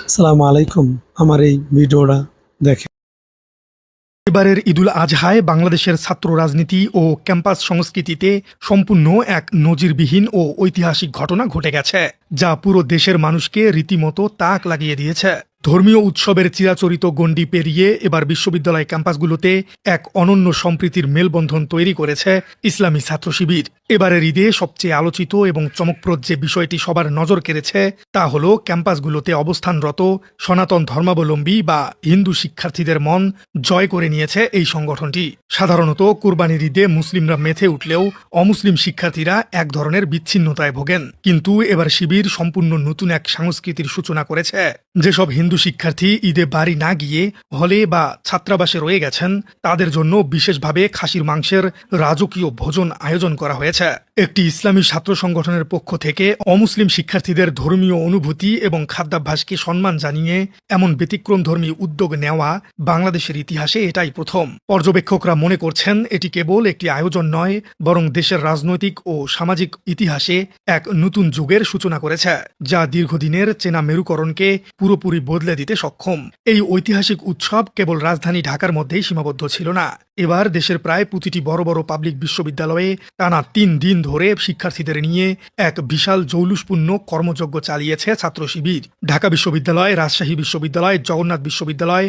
আসসালামু আলাইকুম। আমার এই ভিডিওটা দেখেন। এবারের ঈদুল আজহায় বাংলাদেশের ছাত্র রাজনীতি ও ক্যাম্পাস সংস্কৃতিতে সম্পূর্ণ এক নজিরবিহীন ও ঐতিহাসিক ঘটনা ঘটে গেছে, যা পুরো দেশের মানুষকে রীতিমতো তাক লাগিয়ে দিয়েছে। ধর্মীয় উৎসবের চিরাচরিত গণ্ডি পেরিয়ে এবার বিশ্ববিদ্যালয় ক্যাম্পাসগুলোতে এক অনন্য সম্প্রীতির মেলবন্ধন তৈরি করেছে ইসলামী ছাত্র শিবির। এবারের ঈদে সবচেয়ে আলোচিত এবং চমকপ্রদ যে বিষয়টি সবার নজর কেড়েছে তা হল ক্যাম্পাসগুলোতে অবস্থানরত সনাতন ধর্মাবলম্বী বা হিন্দু শিক্ষার্থীদের মন জয় করে নিয়েছে এই সংগঠনটি। সাধারণত কুরবানির ঈদে মুসলিমরা মেতে উঠলেও অমুসলিম শিক্ষার্থীরা এক ধরনের বিচ্ছিন্নতায় ভোগেন, কিন্তু এবার শিবির সম্পূর্ণ নতুন এক সংস্কৃতির সূচনা করেছে। যেসব হিন্দু শিক্ষার্থী ঈদে বাড়ি না গিয়ে হলে বা ছাত্রাবাসে রয়ে গেছেন, তাদের জন্য বিশেষভাবে খাসির মাংসের রাজকীয় ভোজন আয়োজন করা হয়েছে। একটি ইসলামী ছাত্র সংগঠনের পক্ষ থেকে অমুসলিম শিক্ষার্থীদের ধর্মীয় অনুভূতি এবং খাদ্যাভ্যাসকে সম্মান জানিয়ে এমন ব্যতিক্রমধর্মী উদ্যোগ নেওয়া বাংলাদেশের ইতিহাসে এটাই প্রথম। পর্যবেক্ষকরা মনে করছেন এটি কেবল একটি আয়োজন নয়, বরং দেশের রাজনৈতিক ও সামাজিক ইতিহাসে এক নতুন যুগের সূচনা করেছে, যা দীর্ঘদিনের চেনা মেরুকরণকে পুরোপুরি বদলে দিতে সক্ষম। এই ঐতিহাসিক উৎসব কেবল রাজধানী ঢাকার মধ্যেই সীমাবদ্ধ ছিল না। এবার দেশের প্রায় প্রতিটি বড় বড় পাবলিক বিশ্ববিদ্যালয়ে টানা ৩ দিন ধরে শিক্ষার্থীদের নিয়ে এক বিশাল জৌলুসপূর্ণ কর্মযজ্ঞ চালিয়েছে ছাত্র শিবির। ঢাকা বিশ্ববিদ্যালয়, রাজশাহী বিশ্ববিদ্যালয়, জগন্নাথ বিশ্ববিদ্যালয়,